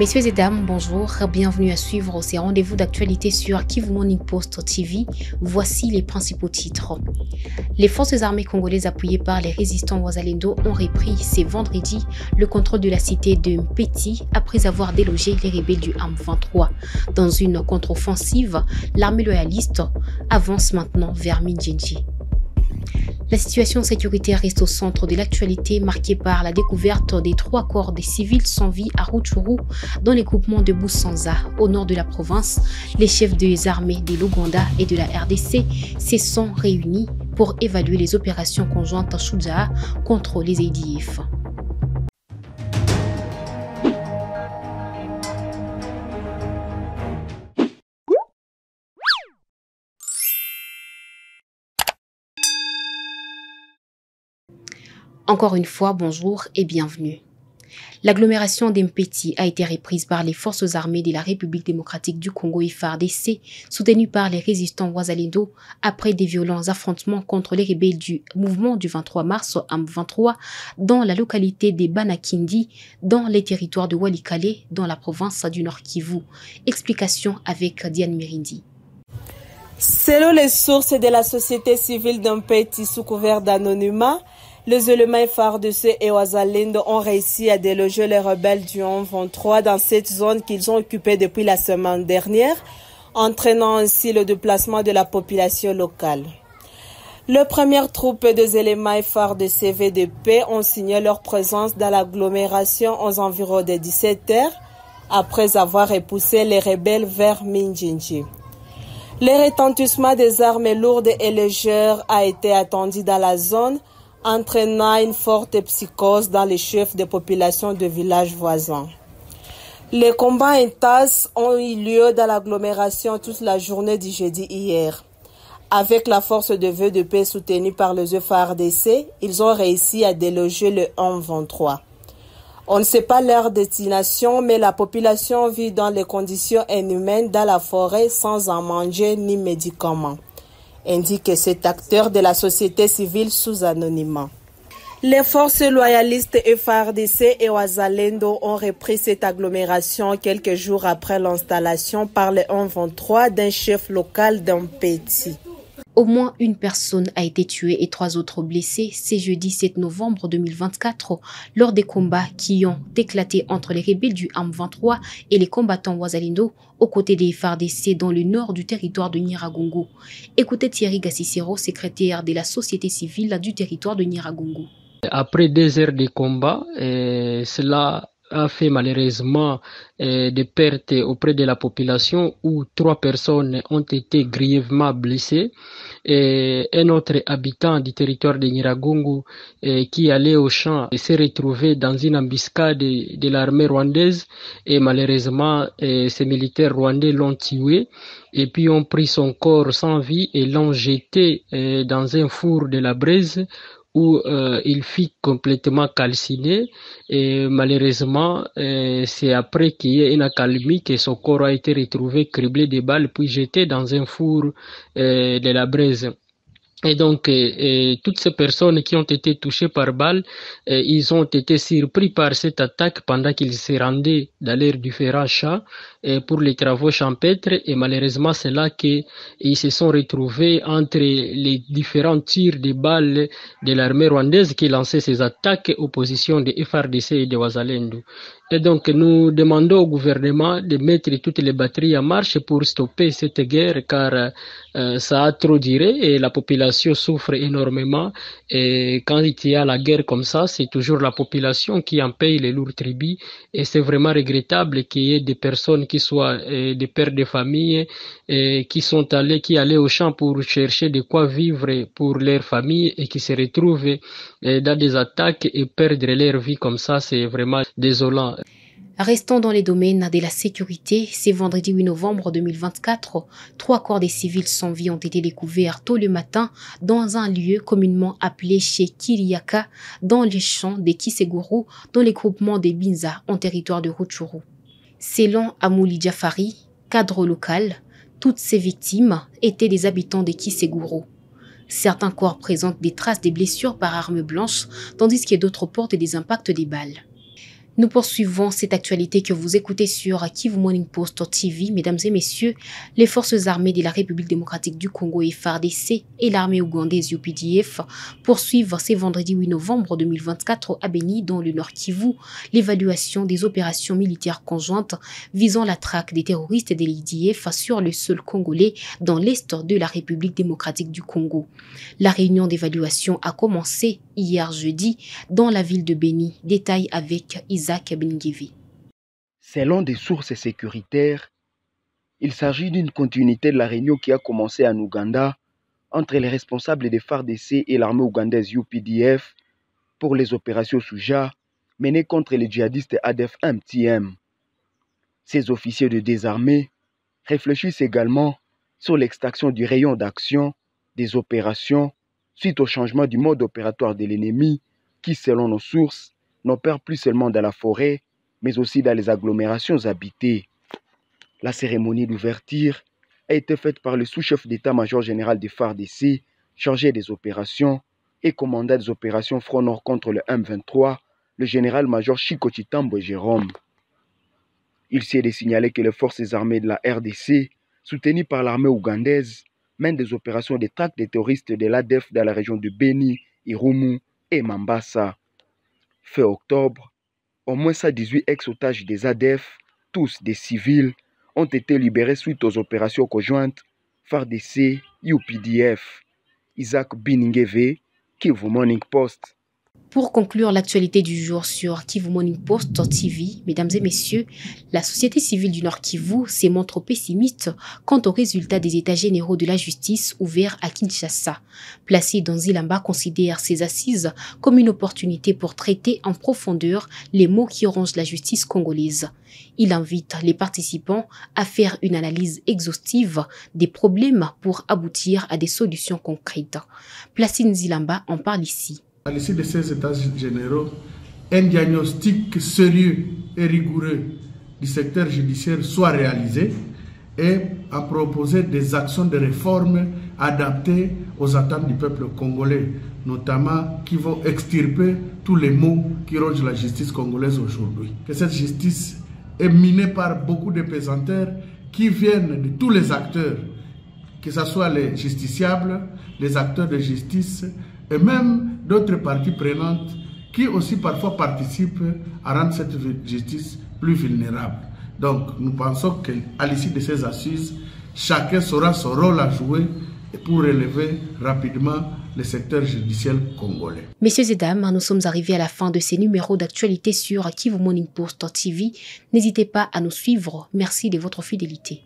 Messieurs et dames, bonjour, bienvenue à suivre ces rendez-vous d'actualité sur Kivu Morning Post TV. Voici les principaux titres. Les forces armées congolaises appuyées par les résistants Wazalendo ont repris ce vendredi le contrôle de la cité de Mpeti après avoir délogé les rebelles du M23. Dans une contre-offensive, l'armée loyaliste avance maintenant vers Mindjinji. La situation sécuritaire reste au centre de l'actualité, marquée par la découverte des 3 corps des civils sans vie à Rutshuru, dans les groupements de Busanza, au nord de la province. Les chefs des armées de l'Ouganda et de la RDC se sont réunis pour évaluer les opérations conjointes Shujaa contre les ADF. Encore une fois, bonjour et bienvenue. L'agglomération d'Mpeti a été reprise par les forces armées de la République démocratique du Congo FARDC, soutenues par les résistants Wazalendo, après des violents affrontements contre les rebelles du mouvement du 23 mars M23 dans la localité de Banakindi, dans les territoires de Walikale, dans la province du Nord Kivu. Explication avec Diane Mirindi. Selon les sources de la société civile d'Mpeti sous couvert d'anonymat, les éléments FARDC et Wazalendo ont réussi à déloger les rebelles du M23 dans cette zone qu'ils ont occupée depuis la semaine dernière, entraînant ainsi le déplacement de la population locale. Les premières troupes des éléments FARDC VDP ont signé leur présence dans l'agglomération aux environs de 17 heures, après avoir repoussé les rebelles vers Mindjinji. Le retentissement des armes lourdes et légères a été attendu dans la zone, entraînant une forte psychose dans les chefs de population de villages voisins. Les combats intenses ont eu lieu dans l'agglomération toute la journée du jeudi hier. Avec la force de VDP soutenue par les FARDC, ils ont réussi à déloger le M23. On ne sait pas leur destination, mais la population vit dans des conditions inhumaines dans la forêt sans en manger ni médicaments, indique cet acteur de la société civile sous anonymat. Les forces loyalistes FARDC et Wazalendo ont repris cette agglomération quelques jours après l'installation par le M23 d'un chef local d'Mpeti. Au moins une personne a été tuée et 3 autres blessés ce jeudi 7 novembre 2024 lors des combats qui ont éclaté entre les rebelles du M23 et les combattants Wazalendo aux côtés des FARDC dans le nord du territoire de Nyiragongo. Écoutez Thierry Gassicero, secrétaire de la société civile du territoire de Nyiragongo. Après 2 heures de combat, cela a fait malheureusement des pertes auprès de la population où 3 personnes ont été grièvement blessées. Et un autre habitant du territoire de Nyiragongo qui allait au champ s'est retrouvé dans une embuscade de l'armée rwandaise et malheureusement ces militaires rwandais l'ont tué et puis ont pris son corps sans vie et l'ont jeté dans un four de la braise où il fut complètement calciné et malheureusement c'est après qu'il y ait une accalmie que son corps a été retrouvé criblé de balles puis jeté dans un four de la braise. Et donc, toutes ces personnes qui ont été touchées par balles, ils ont été surpris par cette attaque pendant qu'ils se rendaient dans leurs différents champs pour les travaux champêtres. Et malheureusement, c'est là qu'ils se sont retrouvés entre les différents tirs de balles de l'armée rwandaise qui lançait ces attaques aux positions de FARDC et de Wazalendo. Et donc, nous demandons au gouvernement de mettre toutes les batteries en marche pour stopper cette guerre car ça a trop duré et la population souffre énormément. Et quand il y a la guerre comme ça, c'est toujours la population qui en paye les lourds tributs. Et c'est vraiment regrettable qu'il y ait des personnes qui soient des pères de famille qui allaient au champ pour chercher de quoi vivre pour leur famille et qui se retrouvent dans des attaques et perdre leur vie comme ça, c'est vraiment désolant. Restons dans les domaines de la sécurité. C'est vendredi 8 novembre 2024. 3 corps des civils sans vie ont été découverts tôt le matin dans un lieu communément appelé chez Kiriaka, dans les champs de Kiseguru, dans les groupements des Binza, en territoire de Rutshuru. Selon Amouli Jafari, cadre local, toutes ces victimes étaient des habitants de Kiseguru. Certains corps présentent des traces des blessures par arme blanche, tandis que d'autres portent des impacts des balles. Nous poursuivons cette actualité que vous écoutez sur Kivu Morning Post TV. Mesdames et messieurs, les forces armées de la République démocratique du Congo FARDC et l'armée ougandaise UPDF poursuivent ce vendredi 8 novembre 2024 à Beni, dans le Nord Kivu, l'évaluation des opérations militaires conjointes visant la traque des terroristes de l'IDF sur le sol congolais dans l'est de la République démocratique du Congo. La réunion d'évaluation a commencé hier jeudi dans la ville de Beni. Détail avec Isaac Benguevi. Selon des sources sécuritaires, il s'agit d'une continuité de la réunion qui a commencé en Ouganda entre les responsables des FARDC et l'armée ougandaise UPDF pour les opérations Souja menées contre les djihadistes ADF MTM. Ces officiers de désarmée réfléchissent également sur l'extraction du rayon d'action des opérations suite au changement du mode opératoire de l'ennemi qui, selon nos sources, n'opère plus seulement dans la forêt, mais aussi dans les agglomérations habitées. La cérémonie d'ouverture a été faite par le sous-chef d'état-major général des FARDC, chargé des opérations et commandant des opérations Front Nord contre le M23, le général-major Chiko Chitambo Jérôme. Il s'est de signaler que les forces armées de la RDC, soutenues par l'armée ougandaise, mènent des opérations de traque des terroristes de l'ADF dans la région de Beni, Irumu et Mambasa. Fin octobre, au moins 118 ex-otages des ADF, tous des civils, ont été libérés suite aux opérations conjointes FARDC, UPDF. Isaac Benguevi, Kivu Morning Post. Pour conclure l'actualité du jour sur Kivu Morning Post TV, mesdames et messieurs, la société civile du Nord Kivu se montre pessimiste quant aux résultats des états généraux de la justice ouverts à Kinshasa. Placé dans Zilamba considère ces assises comme une opportunité pour traiter en profondeur les maux qui rongent la justice congolaise. Il invite les participants à faire une analyse exhaustive des problèmes pour aboutir à des solutions concrètes. Placé Zilamba en parle ici. À l'issue de ces états généraux, un diagnostic sérieux et rigoureux du secteur judiciaire soit réalisé et à proposer des actions de réforme adaptées aux attentes du peuple congolais, notamment qui vont extirper tous les maux qui rongent la justice congolaise aujourd'hui. Que cette justice est minée par beaucoup de pesanteurs qui viennent de tous les acteurs, que ce soit les justiciables, les acteurs de justice et même d'autres parties prenantes qui aussi parfois participent à rendre cette justice plus vulnérable. Donc nous pensons qu'à l'issue de ces assises, chacun saura son rôle à jouer pour relever rapidement le secteur judiciaire congolais. Messieurs et dames, nous sommes arrivés à la fin de ces numéros d'actualité sur Kivu Morning Post TV. N'hésitez pas à nous suivre. Merci de votre fidélité.